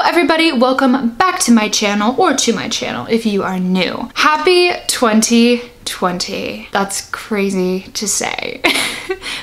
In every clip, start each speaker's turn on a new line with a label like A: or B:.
A: everybody, welcome back to my channel, or to my channel if you are new. Happy 2020. That's crazy to say.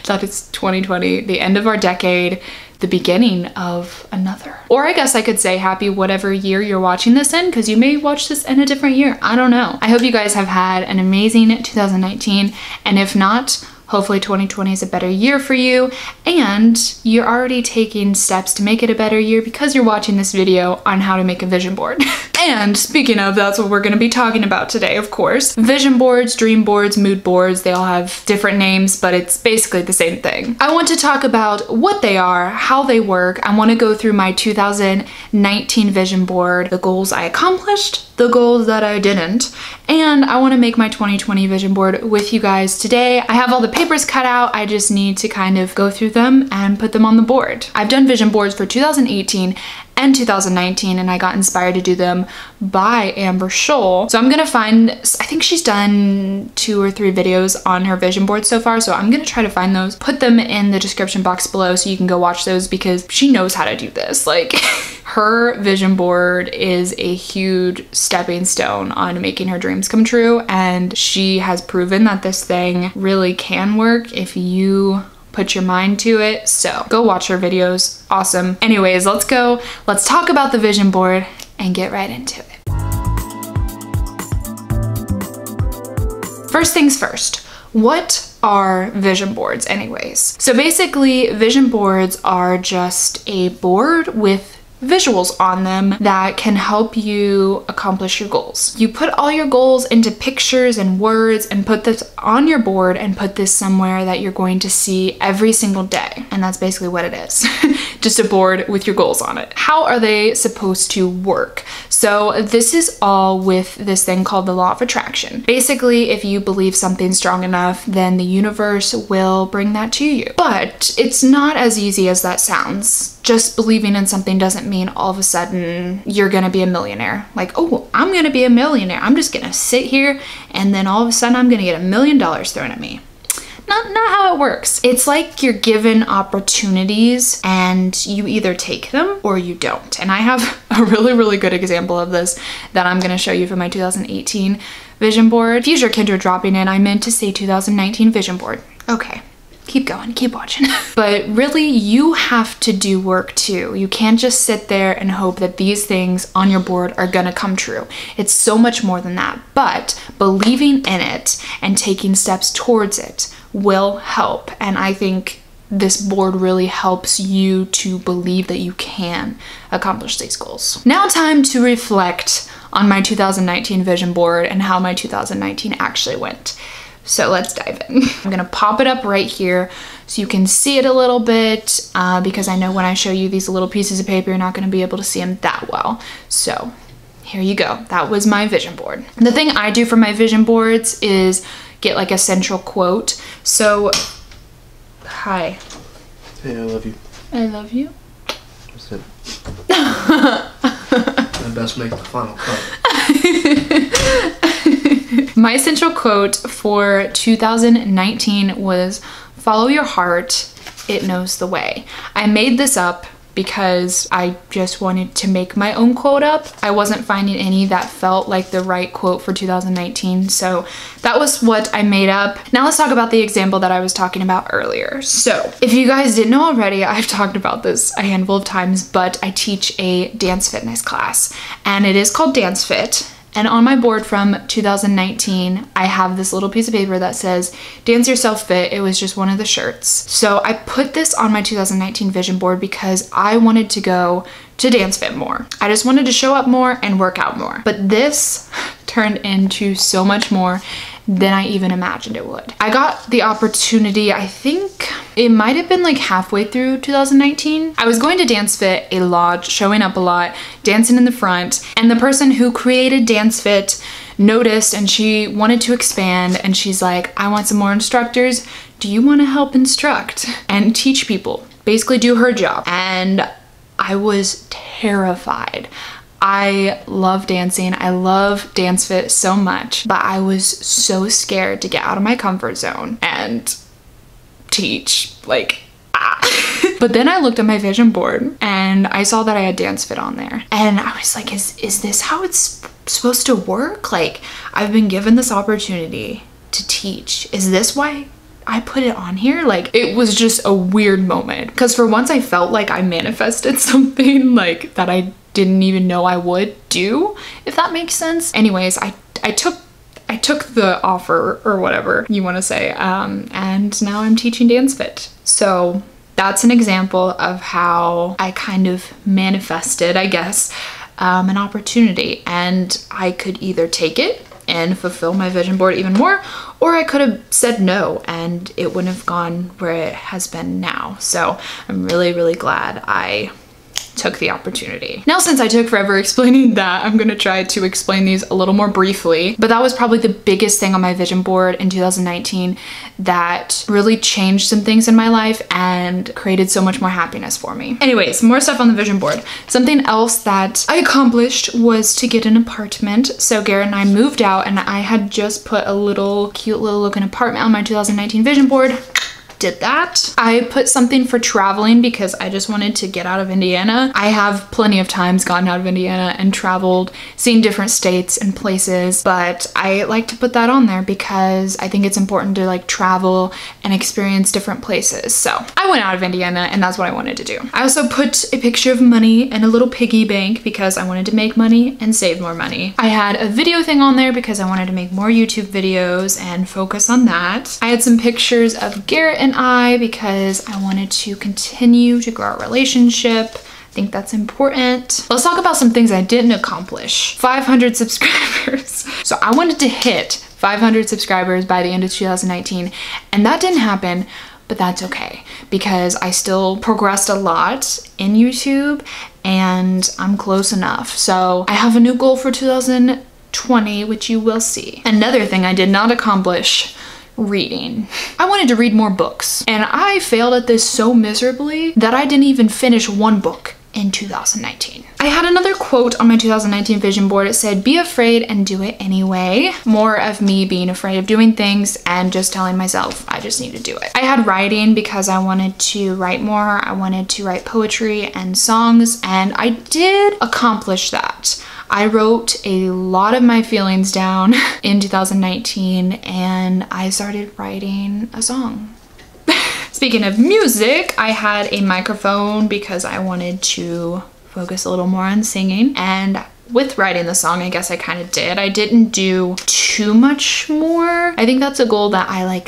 A: That it's 2020, the end of our decade, the beginning of another. Or I guess I could say happy whatever year you're watching this in, because you may watch this in a different year. I don't know. I hope you guys have had an amazing 2019, and if not, hopefully 2020 is a better year for you, and you're already taking steps to make it a better year because you're watching this video on how to make a vision board. And speaking of, that's what we're going to be talking about today, of course. Vision boards, dream boards, mood boards, they all have different names, but it's basically the same thing. I want to talk about what they are, how they work. I want to go through my 2019 vision board, the goals I accomplished, the goals that I didn't, and I want to make my 2020 vision board with you guys today. I have all the papers cut out. I just need to kind of go through them and put them on the board. I've done vision boards for 2018 and 2019, and I got inspired to do them by Scholl. So I'm gonna find, I think she's done 2 or 3 videos on her vision board so far, so I'm gonna try to find those, put them in the description box below so you can go watch those, because she knows how to do this. Like, her vision board is a huge stepping stone on making her dreams come true, and she has proven that this thing really can work if you put your mind to it. So go watch her videos. Awesome. Anyways, let's go. Let's talk about the vision board and get right into it. First things first, what are vision boards anyways? So basically, vision boards are just a board with visuals on them that can help you accomplish your goals. You put all your goals into pictures and words and put this on your board and put this somewhere that you're going to see every single day. And that's basically what it is. Just a board with your goals on it. How are they supposed to work? So this is all with this thing called the law of attraction. Basically, if you believe something's strong enough, then the universe will bring that to you. But it's not as easy as that sounds. Just believing in something doesn't mean all of a sudden you're gonna be a millionaire. Like, oh, I'm gonna be a millionaire. I'm just gonna sit here and then all of a sudden I'm gonna get $1 million thrown at me. Not how it works. It's like you're given opportunities and you either take them or you don't. And I have a really good example of this that I'm gonna show you from my 2018 vision board. Future Kendra dropping in, I meant to say 2019 vision board. Okay. Keep going, keep watching. But really, you have to do work too. You can't just sit there and hope that these things on your board are gonna come true. It's so much more than that. But believing in it and taking steps towards it will help. And I think this board really helps you to believe that you can accomplish these goals. Now time to reflect on my 2019 vision board and how my 2019 actually went. So let's dive in. I'm gonna pop it up right here so you can see it a little bit, because I know when I show you these little pieces of paper, you're not gonna be able to see them that well. So here you go. That was my vision board. The thing I do for my vision boards is get like a central quote. So, hi.
B: Hey, I love you.
A: I love you.
B: That's it. I best make the final cut.
A: My central quote for 2019 was, "Follow your heart, it knows the way." I made this up because I just wanted to make my own quote up. I wasn't finding any that felt like the right quote for 2019, so that was what I made up. Now let's talk about the example that I was talking about earlier. So if you guys didn't know already, I've talked about this a handful of times, but I teach a dance fitness class, and it is called Dance Fit. And on my board from 2019, I have this little piece of paper that says, "Dance Yourself Fit." It was just one of the shirts. So I put this on my 2019 vision board because I wanted to go to Dance Fit more. I just wanted to show up more and work out more. But this turned into so much more than I even imagined it would. I got the opportunity, I think it might have been like halfway through 2019. I was going to Dance Fit a lot, showing up a lot, dancing in the front, and the person who created Dance Fit noticed and she wanted to expand, and she's like, "I want some more instructors. Do you want to help instruct and teach people?" Basically do her job. And I was terrified. I love dancing. I love Dance Fit so much, but I was so scared to get out of my comfort zone and teach. Like, But then I looked at my vision board and I saw that I had dance fit on there. And I was like, is this how it's supposed to work? Like, I've been given this opportunity to teach. Is this why I put it on here? Like, it was just a weird moment, because for once I felt like I manifested something like that I didn't even know I would do, if that makes sense. Anyways, I took the offer, or whatever you want to say, and now I'm teaching dance fit. So that's an example of how I kind of manifested, I guess, an opportunity, and I could either take it and fulfill my vision board even more, or I could have said no and it wouldn't have gone where it has been now. So I'm really, really glad I took the opportunity. Now, since I took forever explaining that, I'm gonna try to explain these a little more briefly, but that was probably the biggest thing on my vision board in 2019 that really changed some things in my life and created so much more happiness for me. Anyways, more stuff on the vision board. Something else that I accomplished was to get an apartment. So Garrett and I moved out, and I had just put a little cute little looking apartment on my 2019 vision board. Did that. I put something for traveling because I just wanted to get out of Indiana. I have plenty of times gotten out of Indiana and traveled, seen different states and places, but I like to put that on there because I think it's important to like travel and experience different places. So I went out of Indiana and that's what I wanted to do. I also put a picture of money and a little piggy bank because I wanted to make money and save more money. I had a video thing on there because I wanted to make more YouTube videos and focus on that. I had some pictures of Garrett and I because I wanted to continue to grow our relationship. I think that's important. Let's talk about some things I didn't accomplish. 500 subscribers. So I wanted to hit 500 subscribers by the end of 2019, and that didn't happen, but that's okay because I still progressed a lot in YouTube and I'm close enough. So I have a new goal for 2020, which you will see. Another thing I did not accomplish: reading. I wanted to read more books, and I failed at this so miserably that I didn't even finish one book in 2019. I had another quote on my 2019 vision board. It said, "Be afraid and do it anyway." More of me being afraid of doing things and just telling myself I just need to do it. I had writing because I wanted to write more. I wanted to write poetry and songs, and I did accomplish that. I wrote a lot of my feelings down in 2019 and I started writing a song. Speaking of music, I had a microphone because I wanted to focus a little more on singing, and with writing the song, I guess I kind of did. I didn't do too much more. I think that's a goal that I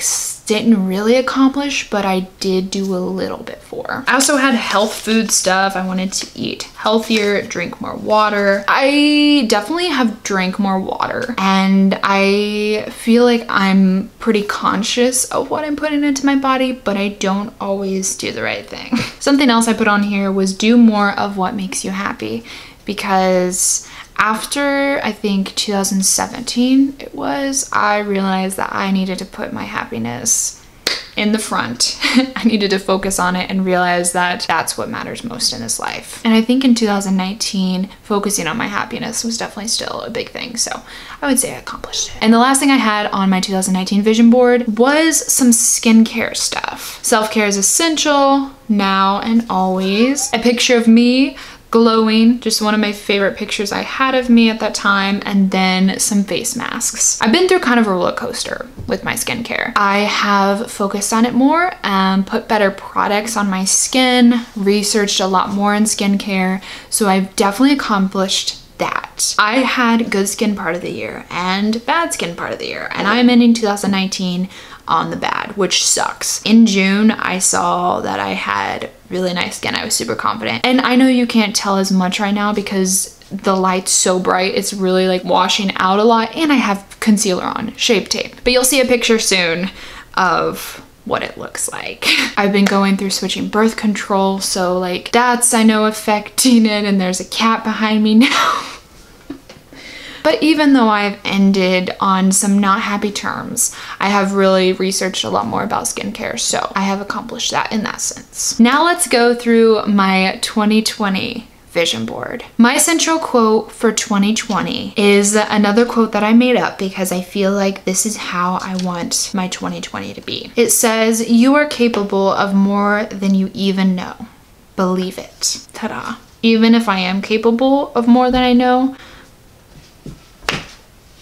A: didn't really accomplish, but I did do a little bit for. I also had health food stuff. I wanted to eat healthier, drink more water. I definitely have drank more water, and I feel like I'm pretty conscious of what I'm putting into my body, but I don't always do the right thing. Something else I put on here was do more of what makes you happy, because after I think 2017 it was, I realized that I needed to put my happiness in the front. I needed to focus on it and realize that that's what matters most in this life. And I think in 2019, focusing on my happiness was definitely still a big thing. So I would say I accomplished it. And the last thing I had on my 2019 vision board was some skincare stuff. Self-care is essential now and always. A picture of me glowing, just one of my favorite pictures I had of me at that time, and then some face masks. I've been through kind of a roller coaster with my skincare. I have focused on it more, put better products on my skin, researched a lot more in skincare, so I've definitely accomplished that. I had good skin part of the year and bad skin part of the year, and I'm ending 2019 on the bad, which sucks. In June, I saw that I had really nice skin. I was super confident. And I know you can't tell as much right now because the light's so bright. It's really like washing out a lot, and I have concealer on, Shape Tape. But you'll see a picture soon of what it looks like. I've been going through switching birth control, so like that's, I know, affecting it, and there's a cat behind me now. But even though I've ended on some not happy terms, I have really researched a lot more about skincare, so I have accomplished that in that sense. Now let's go through my 2020 vision board. My central quote for 2020 is another quote that I made up because I feel like this is how I want my 2020 to be. It says, "You are capable of more than you even know. Believe it." Ta-da. Even if I am capable of more than I know,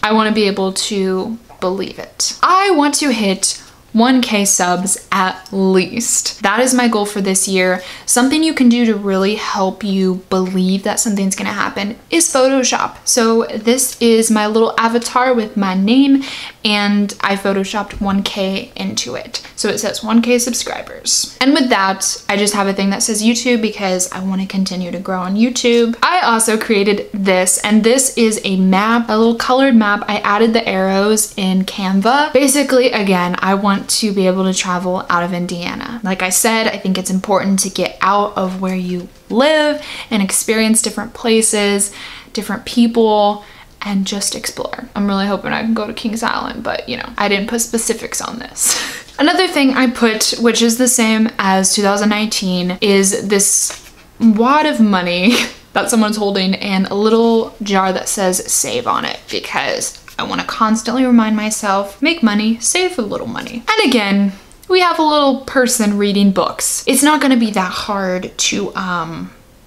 A: I want to be able to believe it. I want to hit 1K subs at least. That is my goal for this year. Something you can do to really help you believe that something's gonna happen is Photoshop. So this is my little avatar with my name, and I photoshopped 1K into it. So it says 1K subscribers. And with that, I just have a thing that says YouTube because I want to continue to grow on YouTube. I also created this, and this is a map, a little colored map. I added the arrows in Canva. Basically, again, I want to be able to travel out of Indiana. Like I said, I think it's important to get out of where you live and experience different places, different people, and just explore. I'm really hoping I can go to Kings Island, but you know, I didn't put specifics on this. Another thing I put, which is the same as 2019, is this wad of money that someone's holding and a little jar that says save on it, because I want to constantly remind myself, make money, save a little money. And again, we have a little person reading books. It's not going to be that hard to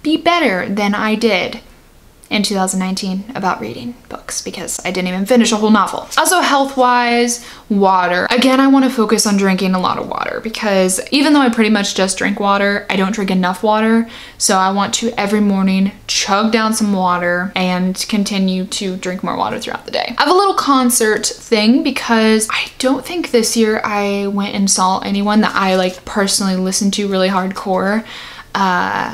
A: be better than I did in 2019 about reading books, because I didn't even finish a whole novel. Also, health-wise, water. Again, I want to focus on drinking a lot of water, because even though I pretty much just drink water, I don't drink enough water. So I want to every morning chug down some water and continue to drink more water throughout the day. I have a little concert thing because I don't think this year I went and saw anyone that I like personally listened to really hardcore.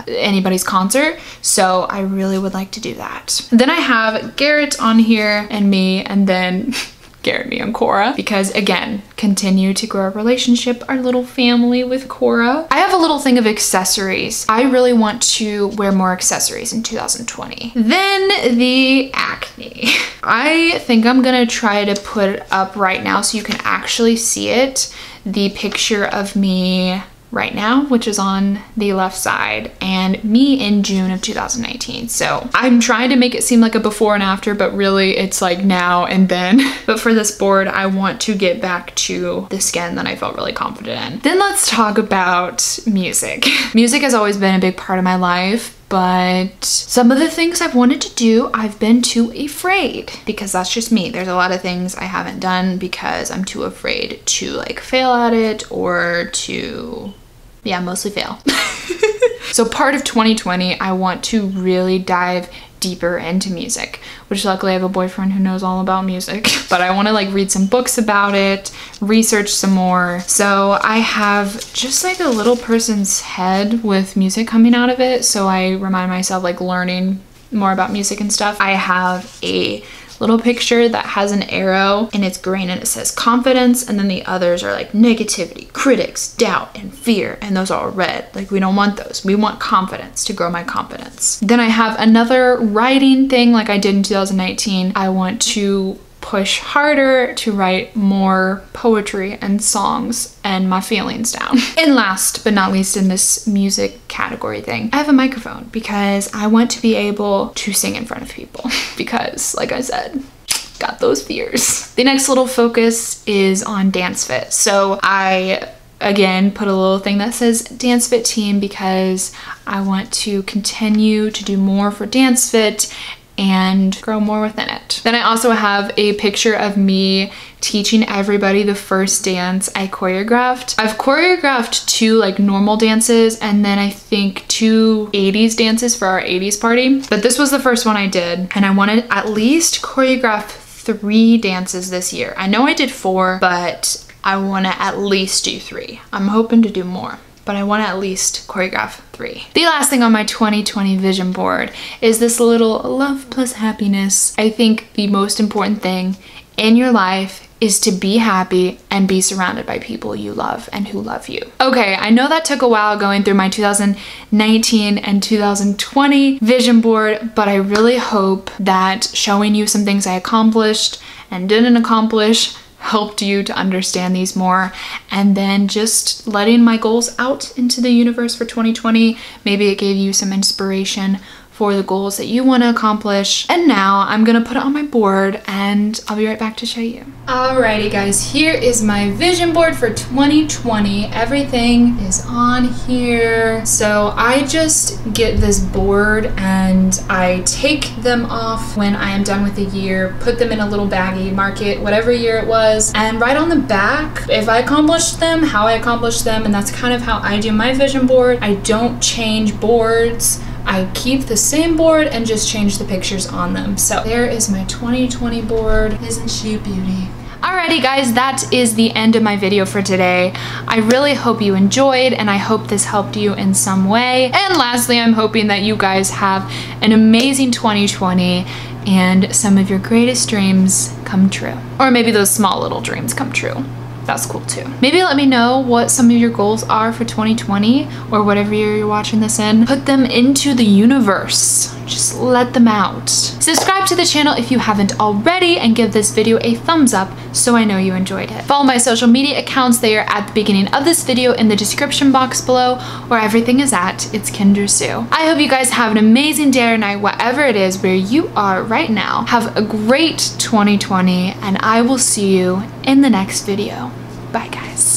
A: Anybody's concert, so I really would like to do that. Then I have Garrett on here and me, and then Garrett, me, and Cora, because again, continue to grow our relationship, our little family with Cora. I have a little thing of accessories. I really want to wear more accessories in 2020. Then the acne. I think I'm gonna try to put it up right now so you can actually see it. The picture of me right now, which is on the left side, and me in June of 2019. So I'm trying to make it seem like a before and after, but really it's like now and then. But for this board, I want to get back to the skin that I felt really confident in. Then let's talk about music. Music has always been a big part of my life, but some of the things I've wanted to do, I've been too afraid, because that's just me. There's a lot of things I haven't done because I'm too afraid to like fail at it, or to, yeah, mostly fail. So part of 2020, I want to really dive deeper into music, which luckily I have a boyfriend who knows all about music, but I want to like read some books about it, research some more. So I have just like a little person's head with music coming out of it, so I remind myself like learning more about music and stuff. I have a little picture that has an arrow and it's green and it says confidence, and then the others are like negativity, critics, doubt, and fear, and those are all red. Like, we don't want those. We want confidence, to grow my confidence. Then I have another writing thing like I did in 2019. I want to push harder to write more poetry and songs and my feelings down. And last but not least in this music category thing, I have a microphone because I want to be able to sing in front of people because, like I said, got those fears. The next little focus is on Dance Fit. So I again put a little thing that says Dance Fit team because I want to continue to do more for Dance Fit and grow more within it. Then I also have a picture of me teaching everybody the first dance I choreographed. I've choreographed 2 like normal dances and then I think 2 80s dances for our 80s party, but this was the first one I did, and I wanted at least choreograph 3 dances this year. I know I did 4, but I want to at least do 3. I'm hoping to do more, but I want to at least choreograph 3. The last thing on my 2020 vision board is this little love plus happiness. I think the most important thing in your life is to be happy and be surrounded by people you love and who love you. Okay, I know that took a while going through my 2019 and 2020 vision board, but I really hope that showing you some things I accomplished and didn't accomplish helped you to understand these more, and then just letting my goals out into the universe for 2020. Maybe it gave you some inspiration for the goals that you want to accomplish. And now I'm gonna put it on my board and I'll be right back to show you. Alrighty guys, here is my vision board for 2020. Everything is on here. So I just get this board and I take them off when I am done with the year, put them in a little baggie, mark it whatever year it was, and write on the back if I accomplished them, how I accomplished them, and that's kind of how I do my vision board. I don't change boards. I keep the same board and just change the pictures on them. So there is my 2020 board. Isn't she a beauty? Alrighty guys, that is the end of my video for today. I really hope you enjoyed and I hope this helped you in some way. And lastly, I'm hoping that you guys have an amazing 2020 and some of your greatest dreams come true. Or maybe those small little dreams come true. That's cool too. Maybe let me know what some of your goals are for 2020 or whatever year you're watching this in. Put them into the universe. Just let them out. Subscribe to the channel if you haven't already and give this video a thumbs up so I know you enjoyed it. Follow my social media accounts. They are at the beginning of this video in the description box below where everything is at. It's Kendra Sue. I hope you guys have an amazing day or night, whatever it is where you are right now. Have a great 2020 and I will see you in the next video. Bye guys.